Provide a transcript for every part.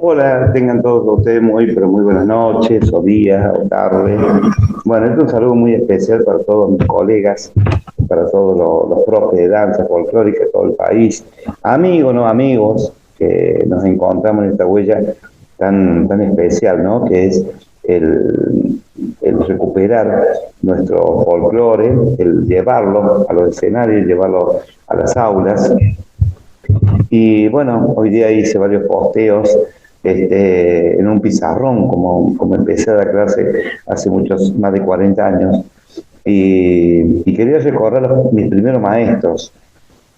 Hola, tengan todos ustedes pero muy buenas noches, o días, o tardes. Bueno, este es un saludo muy especial para todos mis colegas, para todos los profes de danza folclórica de todo el país, amigos, no amigos, que nos encontramos en esta huella tan especial, ¿no? Que es el recuperar nuestro folclore, el llevarlo a los escenarios, llevarlo a las aulas. Y bueno, hoy día hice varios posteos en un pizarrón, como empecé a dar clase hace más de 40 años, y quería recordar mis primeros maestros.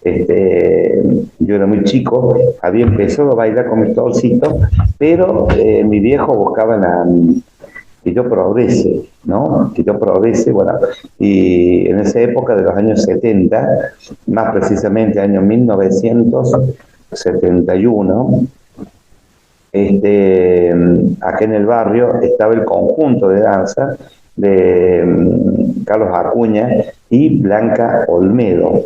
Yo era muy chico, había empezado a bailar con mis torcitos, pero mi viejo buscaba que yo progrese, ¿no? Que yo progrese, bueno, y en esa época de los años 70, más precisamente año 1971, acá en el barrio estaba el conjunto de danza de Carlos Acuña y Blanca Olmedo.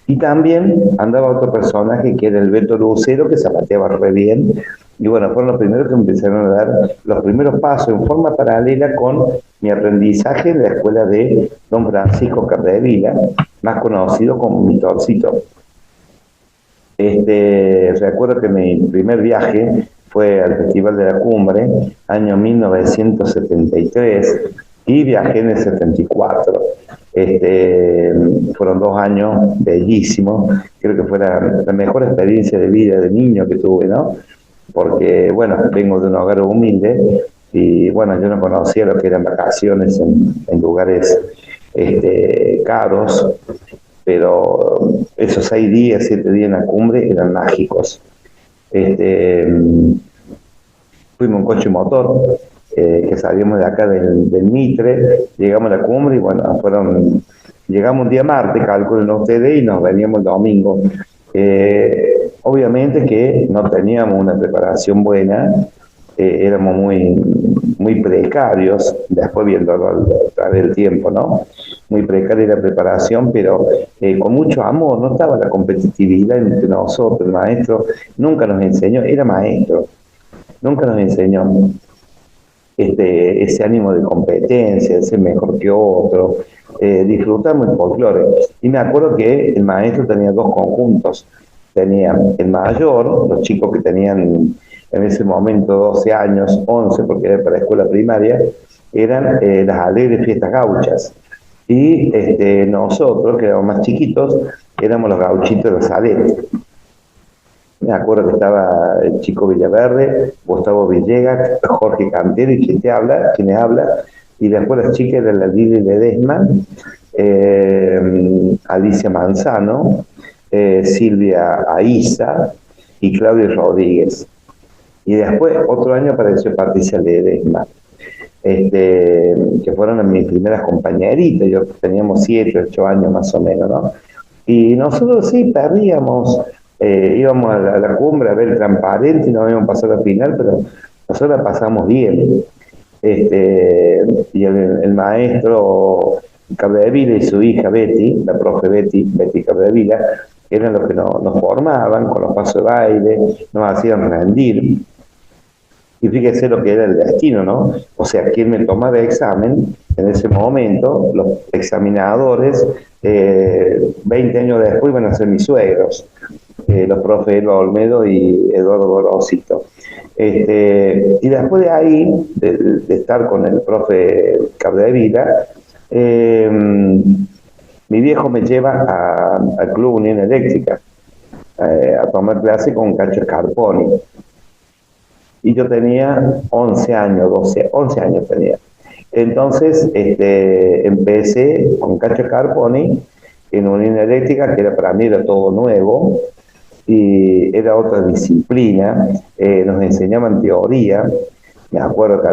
Y también andaba otro personaje que era el Beto Lucero, que zapateaba re bien. Y bueno, fueron los primeros que me empezaron a dar los primeros pasos en forma paralela con mi aprendizaje en la escuela de don Francisco Capdevila, más conocido como mi torcito. Recuerdo que mi primer viaje fue al Festival de la Cumbre, año 1973, y viajé en el 74. Fueron 2 años bellísimos, creo que fue la mejor experiencia de vida de niño que tuve, ¿no? Porque, bueno, vengo de un hogar humilde y, bueno, yo no conocía lo que eran vacaciones en lugares caros, pero esos 6 días, 7 días en la cumbre eran mágicos. Fuimos en coche motor, que salimos de acá del Mitre, llegamos a la cumbre y bueno, llegamos un día martes, calculen ustedes, y nos veníamos el domingo. Obviamente que no teníamos una preparación buena, éramos muy precarios, después viéndolo a través del tiempo, ¿no? Muy precaria la preparación, pero con mucho amor, no estaba la competitividad entre nosotros, el maestro nunca nos enseñó, era maestro, nunca nos enseñó ese ánimo de competencia, de ser mejor que otro, disfrutamos el folclore. Y me acuerdo que el maestro tenía dos conjuntos, tenía el mayor, los chicos que tenían en ese momento 12 años, 11, porque era para la escuela primaria, eran las alegres fiestas gauchas. Y nosotros, que éramos más chiquitos, éramos los gauchitos de los aletes. Me acuerdo que estaba el Chico Villaverde, Gustavo Villegas, Jorge Cantero y quien habla, y después las chicas eran la Lili Ledesma, Alicia Manzano, Silvia Aiza y Claudio Rodríguez. Y después, otro año apareció Patricia Ledesma, que fueron mis primeras compañeritas. Yo teníamos 7, 8 años más o menos, ¿no? Y nosotros sí perdíamos, íbamos a la cumbre a ver el transparente y no habíamos pasado la final, pero nosotros la pasamos bien. Y el maestro Capdevila y su hija Betty, la profe Betty Capdevila, eran los que nos formaban con los pasos de baile, nos hacían rendir. Y fíjese lo que era el destino, ¿no? O sea, quien me tomaba examen en ese momento, los examinadores, 20 años después iban a ser mis suegros, los profes Eduardo Olmedo y Eduardo Gorosito. Y después de ahí, de estar con el profe Capdevila, mi viejo me lleva al Club Unión Eléctrica a tomar clase con Cacho Scarponi. Y yo tenía 11 años, 11 años tenía. Entonces empecé con Cacho Scarponi en Unión Eléctrica, que para mí era todo nuevo, y era otra disciplina, nos enseñaban teoría. Me acuerdo que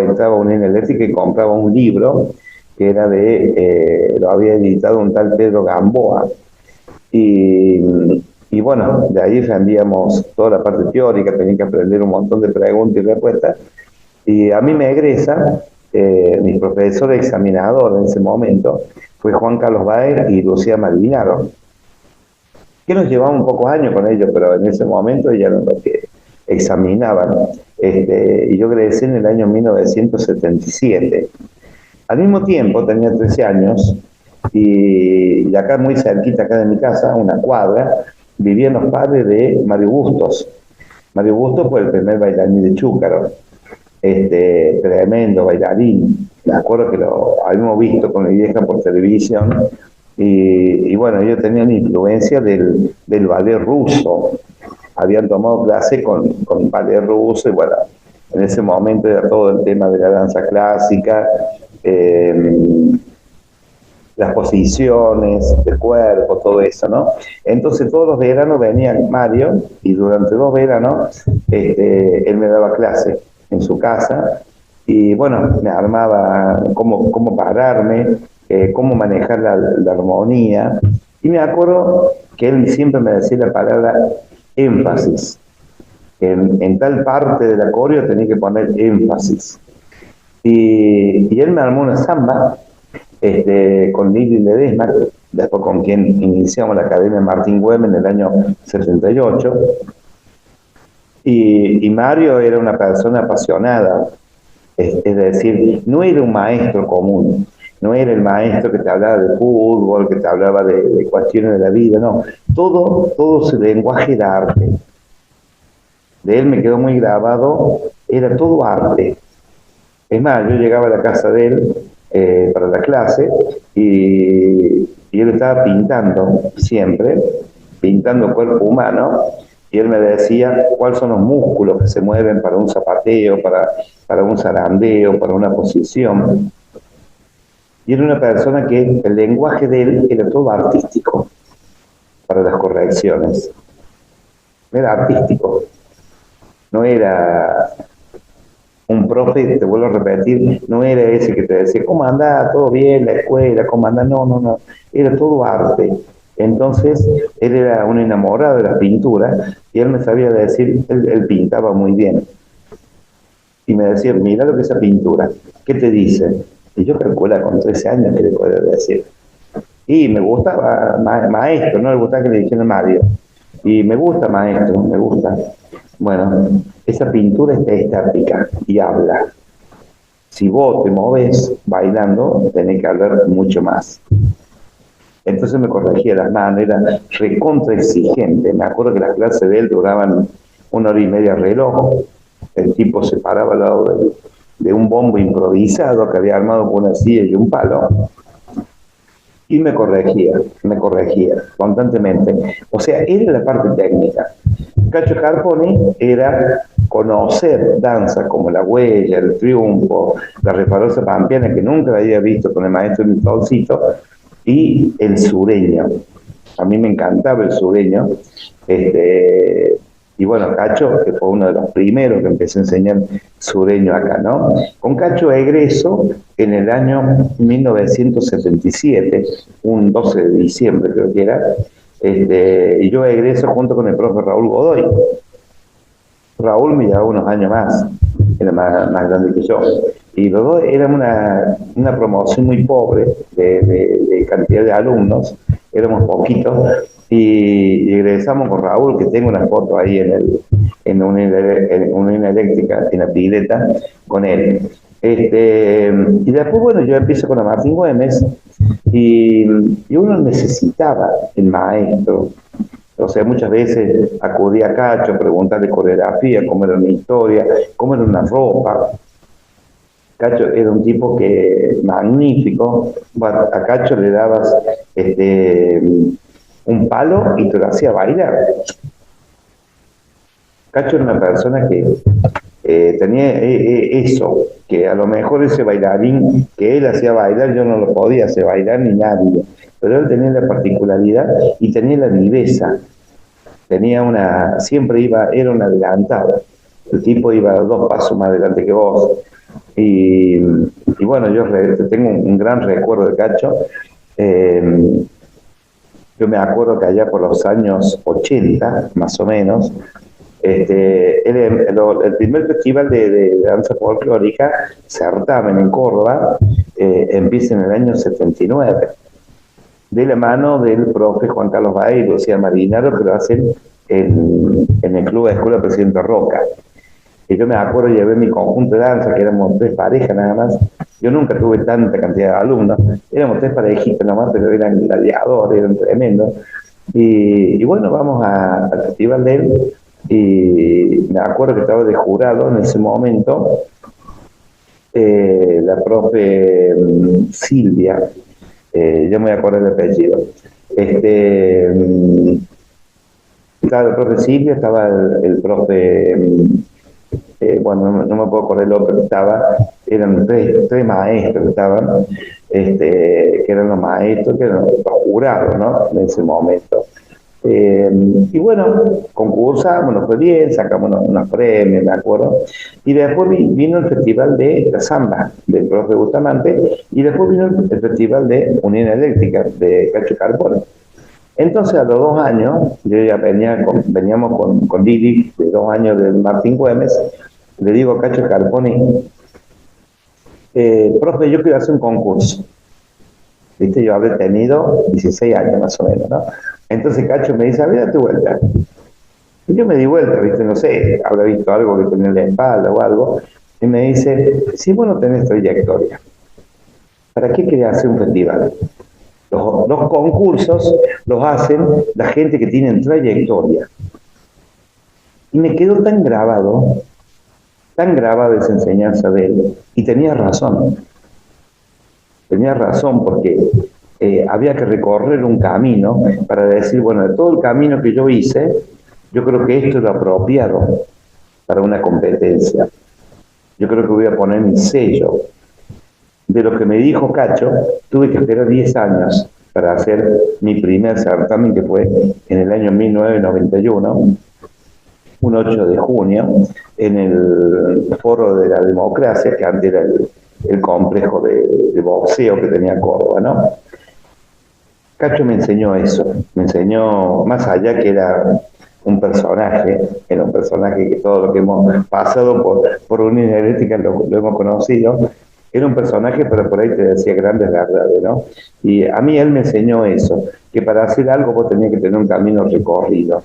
entraba a Unión Eléctrica y compraba un libro que era lo había editado un tal Pedro Gamboa, y bueno, de ahí rendíamos toda la parte teórica, tenía que aprender un montón de preguntas y respuestas, y a mí me egresa, mi profesor examinador en ese momento fue Juan Carlos Baer y Lucía Malvinaro, que nos llevamos un pocos años con ellos, pero en ese momento ya no lo que examinaban. Y yo egresé en el año 1977. Al mismo tiempo, tenía 13 años, y acá muy cerquita acá de mi casa, una cuadra, vivían los padres de Mario Bustos. Mario Bustos fue el primer bailarín de Chúcaro, tremendo bailarín. Me acuerdo que lo habíamos visto con mi vieja por televisión, y bueno, ellos tenían influencia del ballet ruso. Habían tomado clase con ballet ruso, y bueno, en ese momento era todo el tema de la danza clásica, las posiciones del cuerpo, todo eso, ¿no? Entonces todos los veranos venía Mario, y durante 2 veranos él me daba clase en su casa, y bueno, me armaba cómo pararme, cómo manejar la armonía, y me acuerdo que él siempre me decía la palabra énfasis. En tal parte del acorio tenía que poner énfasis. Y él me armó una samba con Lili Ledesma, después con quien iniciamos la Academia Martín Güemes en el año 78. Y Mario era una persona apasionada, es decir, no era un maestro común, no era el maestro que te hablaba de fútbol, que te hablaba de cuestiones de la vida, no, todo su lenguaje era arte. De él me quedó muy grabado, era todo arte. Es más, yo llegaba a la casa de él para la clase, y él estaba pintando siempre, pintando cuerpo humano, y él me decía cuáles son los músculos que se mueven para un zapateo, para un zarandeo, para una posición. Y era una persona que el lenguaje de él era todo artístico para las correcciones. Era artístico. No era un profe, te vuelvo a repetir, no era ese que te decía, ¿cómo anda? ¿Todo bien? ¿La escuela? ¿Cómo anda? No. Era todo arte. Entonces, él era un enamorado de la pintura, y él me sabía decir, él pintaba muy bien. Y me decía, mira lo que es esa pintura, ¿qué te dice? Y yo calculaba con 13 años que le podía decir. Y me gustaba maestro, no le gustaba que le dijeran Mario. Y me gusta maestro, me gusta. Bueno, esa pintura está estática y habla. Si vos te moves bailando, tenés que hablar mucho más. Entonces me corregía las manos, era recontra exigente. Me acuerdo que las clases de él duraban 1 hora y media reloj. El tipo se paraba al lado de un bombo improvisado que había armado con una silla y un palo, y me corregía constantemente. O sea, era la parte técnica. Cacho Carponi era conocer danza como la huella, el triunfo, la refarosa pampeana, que nunca la había visto con el maestro Mitoncito, y el sureño. A mí me encantaba el sureño. Y bueno, Cacho, que fue uno de los primeros que empecé a enseñar sureño acá, ¿no? Con Cacho egreso en el año 1977, un 12 de diciembre creo que era, y yo egreso junto con el profe Raúl Godoy. Raúl me llevaba unos años más, era más grande que yo. Y los dos eran una promoción muy pobre de cantidad de alumnos, éramos poquitos, y egresamos con Raúl, que tengo una foto ahí en una eléctrica, en la pileta, con él. Y después, bueno, yo empiezo con la Martín Güemes, y uno necesitaba el maestro. O sea, muchas veces acudía a Cacho a preguntarle coreografía, cómo era una historia, cómo era una ropa. Cacho era un tipo que magnífico. Bueno, a Cacho le dabas un palo y te lo hacía bailar. Cacho era una persona que tenía eso, que a lo mejor ese bailarín que él hacía bailar, yo no lo podía hacer bailar ni nadie, pero él tenía la particularidad y tenía la viveza, siempre era un adelantado, el tipo iba 2 pasos más adelante que vos, y bueno, yo tengo un gran recuerdo de Cacho. Yo me acuerdo que allá por los años 80, más o menos, el primer festival de danza folclórica, certamen en Córdoba, empieza en el año 79, de la mano del profe Juan Carlos Baez y Lucía Marinaro, que lo hacen en el Club de Escuela Presidente Roca. Y yo me acuerdo, llevé mi conjunto de danza, que éramos 3 parejas nada más. Yo nunca tuve tanta cantidad de alumnos, éramos 3 parejitas nada más, pero eran gladiadores, eran tremendos. Y bueno, vamos al festival de él, y me acuerdo que estaba de jurado en ese momento, la profe Silvia, yo me voy a acordar el apellido. Estaba el profe Silvia, estaba el profe, bueno, no me puedo acordar el otro que estaba, eran 3 maestros que estaban, que eran los maestros, que eran los jurados, ¿no? En ese momento. Y bueno, concursamos, nos fue bien, sacamos unos premios, me acuerdo. Y después vino el festival de la Zamba, del profe Bustamante, y después vino el festival de Unión Eléctrica, de Cacho Carbone. Entonces, a los 2 años, yo ya veníamos con Lili, de 2 años de Martín Güemes, le digo a Cacho Carbone, profe, yo quiero hacer un concurso. ¿Viste? Yo habré tenido 16 años más o menos, ¿no? Entonces Cacho me dice, a ver, date vuelta. Y yo me di vuelta, ¿viste? No sé, habrá visto algo que tenía en la espalda o algo. Y me dice, si vos no tenés trayectoria, ¿para qué querés hacer un festival? Los concursos los hacen la gente que tiene trayectoria. Y me quedó tan grabado esa enseñanza de él. Y tenía razón porque había que recorrer un camino para decir, bueno, de todo el camino que yo hice, yo creo que esto es lo apropiado para una competencia. Yo creo que voy a poner mi sello. De lo que me dijo Cacho, tuve que esperar 10 años para hacer mi primer certamen, que fue en el año 1991, un 8 de junio, en el Foro de la Democracia, que antes era el complejo de boxeo que tenía Córdoba, ¿no? Cacho me enseñó eso, me enseñó, más allá que era un personaje que todo lo que hemos pasado por Unión Eléctrica lo hemos conocido, era un personaje, pero por ahí te decía grandes verdades, ¿no? Y a mí él me enseñó eso, que para hacer algo vos tenías que tener un camino recorrido.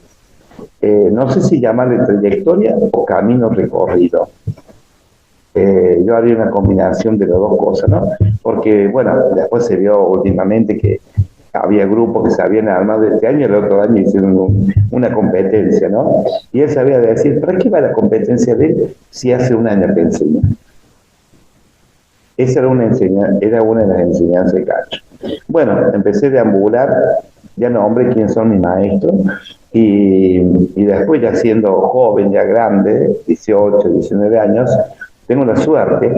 No sé si llamarle trayectoria o camino recorrido. Yo haría una combinación de las dos cosas, ¿no? Porque, bueno, después se vio últimamente que había grupos que se habían armado este año y el otro año hicieron una competencia, ¿no? Y él sabía decir, ¿para qué va la competencia de él si hace un año que enseña? Esa era una de las enseñanzas de Cacho. Bueno, empecé a deambular, ya nombré quién son mis maestros, y después ya siendo joven, ya grande, 18, 19 años, tengo la suerte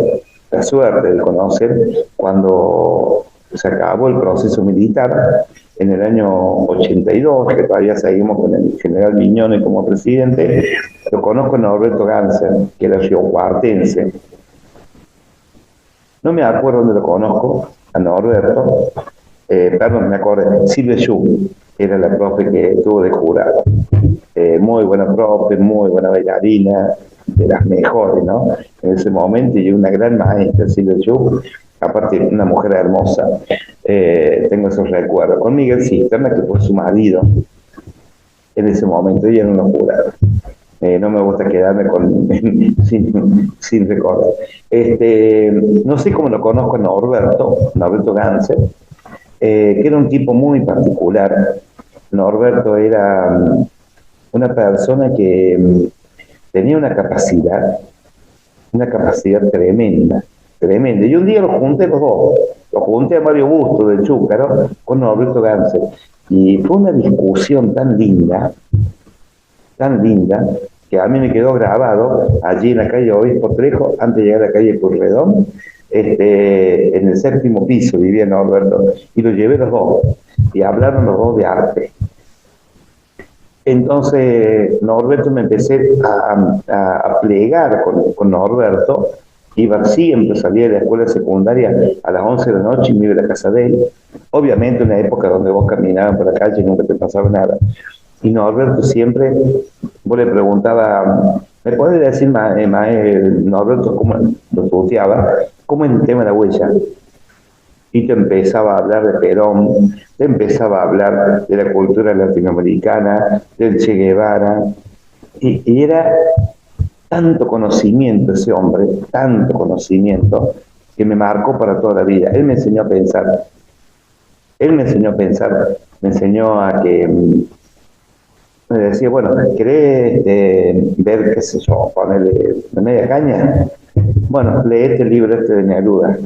de conocer cuando se acabó el proceso militar en el año 82, que todavía seguimos con el general Miñone como presidente. Lo conozco a Norberto Ganser, que era riocuartense. No me acuerdo dónde lo conozco, a Norberto, perdón, me acuerdo, Silvia Schuh, que era la profe que tuvo de jurado. Muy buena profe, muy buena bailarina, de las mejores, ¿no? En ese momento, y una gran maestra, Silvia Schuh, aparte una mujer hermosa. Tengo esos recuerdos. Con Miguel Cisterna, que fue su marido en ese momento, ella no lo juraba. No me gusta quedarme sin recordar. No sé cómo lo conozco a Norberto Ganser, que era un tipo muy particular. Norberto era una persona que tenía una capacidad tremenda. Y un día los junté los dos. Los junté a Mario Busto del Chúcaro con Norberto Ganser. Y fue una discusión tan linda, que a mí me quedó grabado allí en la calle Obispo Trejo, antes de llegar a la calle Purredón, en el 7º piso vivía Norberto, y lo llevé los dos, y hablaron los dos de arte. Entonces, Norberto, me empecé a plegar con Norberto, iba siempre, salía de la escuela secundaria a las 11 de la noche y me iba a la casa de él. Obviamente, una época donde vos caminabas por la calle y nunca te pasaba nada. Y Norberto siempre, vos le preguntabas, ¿me puedes decir, Norberto, cómo lo tuteaba? ¿Cómo es el tema de la huella? y te empezaba a hablar de Perón, te empezaba a hablar de la cultura latinoamericana, del Che Guevara, y era tanto conocimiento ese hombre, tanto conocimiento, que me marcó para toda la vida. Él me enseñó a pensar, él me enseñó a pensar, me enseñó a que, me decía, bueno, ¿querés ver, qué sé yo, ponerle de media caña? Bueno, lee este libro de Neruda.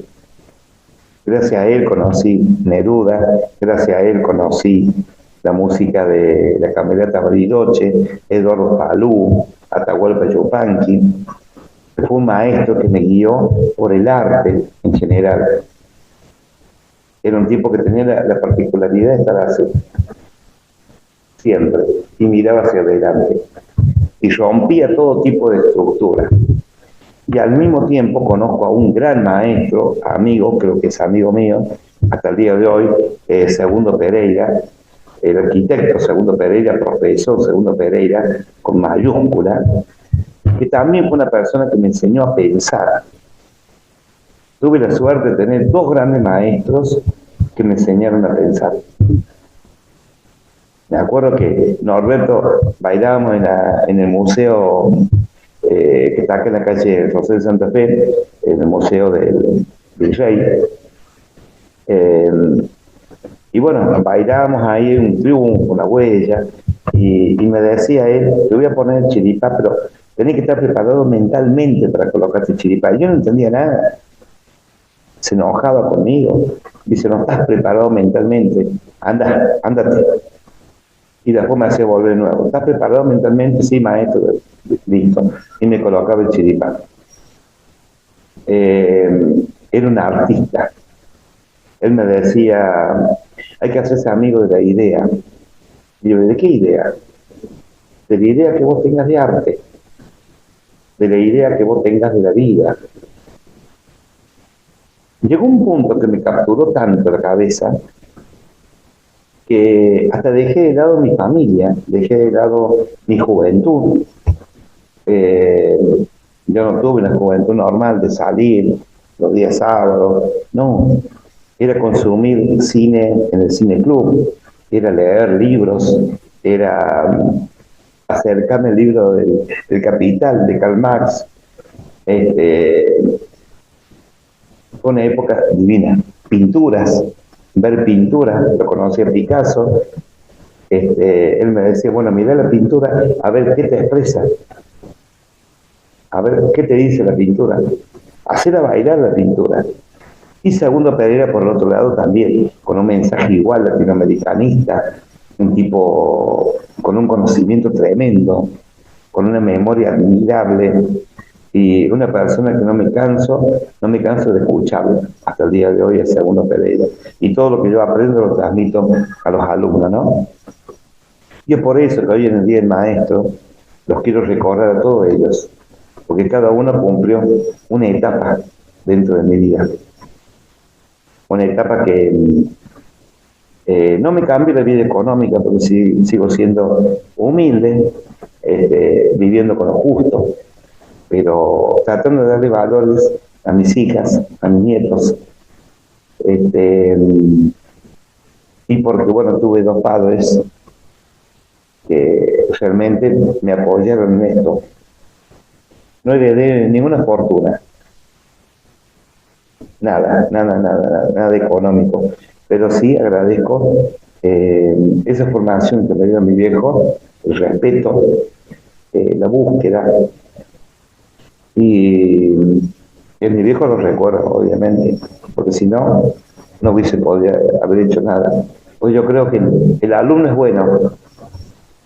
Gracias a él conocí Neruda, gracias a él conocí la música de la Camerata Bariloche, Eduardo Falú, Atahualpa Yupanqui. Fue un maestro que me guió por el arte en general. Era un tipo que tenía la particularidad de estar así, siempre, y miraba hacia adelante. Y rompía todo tipo de estructura. Y al mismo tiempo conozco a un gran maestro, amigo, creo que es amigo mío, hasta el día de hoy, Segundo Pereira, el arquitecto Segundo Pereira, profesor Segundo Pereira, con mayúscula, que también fue una persona que me enseñó a pensar. Tuve la suerte de tener dos grandes maestros que me enseñaron a pensar. Me acuerdo que Norberto bailábamos en el museo que está acá en la calle José de Santa Fe, en el museo del Rey. Y bueno, bailábamos ahí en un triunfo, una huella, y me decía él, te voy a poner el chiripá, pero tenés que estar preparado mentalmente para colocarte el chiripá. Y yo no entendía nada. Se enojaba conmigo. Dice, no estás preparado mentalmente, ándate. Y después me hacía volver de nuevo. ¿Estás preparado mentalmente? Sí, maestro. Listo. Y me colocaba el chiripán. Era un artista. Él me decía, hay que hacerse amigo de la idea. Y yo, ¿de qué idea? De la idea que vos tengas de arte. De la idea que vos tengas de la vida. Llegó un punto que me capturó tanto la cabeza que hasta dejé de lado mi familia, dejé de lado mi juventud. Yo no tuve una juventud normal de salir los días sábados, no. Era consumir cine en el cine club, era leer libros, era acercarme al libro del Capital, de Karl Marx. Fue una época divina. Pinturas, ver pinturas, lo conocía Picasso. Él me decía, bueno, mira la pintura, a ver qué te expresa, a ver qué te dice la pintura, hacer a bailar la pintura. Y Segundo Pereira, por el otro lado, también, con un mensaje igual latinoamericanista, un tipo con un conocimiento tremendo, con una memoria admirable, y una persona que no me canso de escucharlo hasta el día de hoy, el Segundo Pereira. Y todo lo que yo aprendo lo transmito a los alumnos, ¿no? Y es por eso que hoy en el Día del Maestro los quiero recordar a todos ellos, porque cada uno cumplió una etapa dentro de mi vida. Una etapa que no me cambió la vida económica, porque sigo siendo humilde, viviendo con lo justo, pero tratando de darle valores a mis hijas, a mis nietos. Y porque, bueno, tuve dos padres que realmente me apoyaron en esto. No heredé ninguna fortuna. Nada económico. Pero sí agradezco esa formación que me dio mi viejo, el respeto, la búsqueda. Y mi viejo lo recuerdo, obviamente, porque si no, no hubiese podido haber hecho nada. Pues yo creo que el alumno es bueno,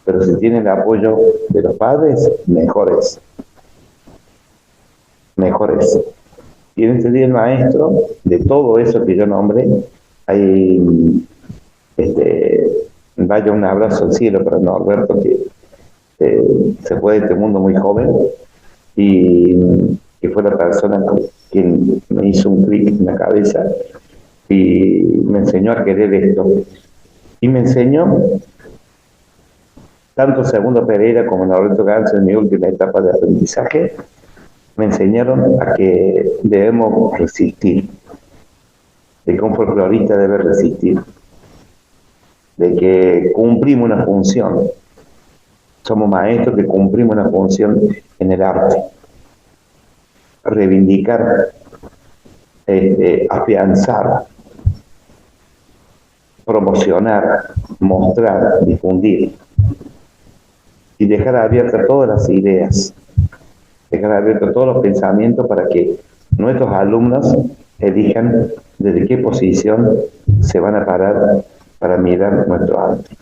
pero si tiene el apoyo de los padres, mejores. Y en este día el maestro, de todo eso que yo nombré, hay, vaya un abrazo al cielo para Norberto, que se fue de este mundo muy joven, y que fue la persona quien me hizo un clic en la cabeza y me enseñó a querer esto. Y me enseñó, tanto Segundo Pereira como Norberto Gans en mi última etapa de aprendizaje, me enseñaron a que debemos resistir de que un folclorista debe resistir, de que cumplimos una función. Somos maestros que cumplimos una función en el arte. Reivindicar, afianzar, promocionar, mostrar, difundir y dejar abiertas todas las ideas, dejar abiertos todos los pensamientos para que nuestros alumnos elijan desde qué posición se van a parar para mirar nuestro arte.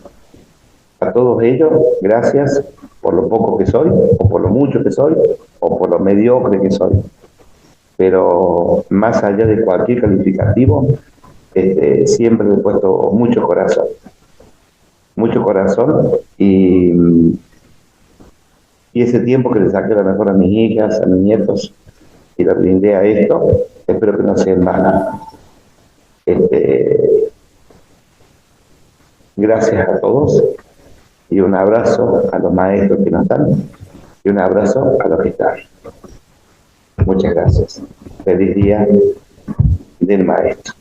A todos ellos, gracias por lo poco que soy, o por lo mucho que soy, o por lo mediocre que soy. Pero más allá de cualquier calificativo, siempre le he puesto mucho corazón y ese tiempo que le saqué a lo mejor a mis hijas, a mis nietos, y le brindé a esto, espero que no sea en vano. Gracias a todos y un abrazo a los maestros que no están y un abrazo a los que están. Muchas gracias. Feliz día del maestro.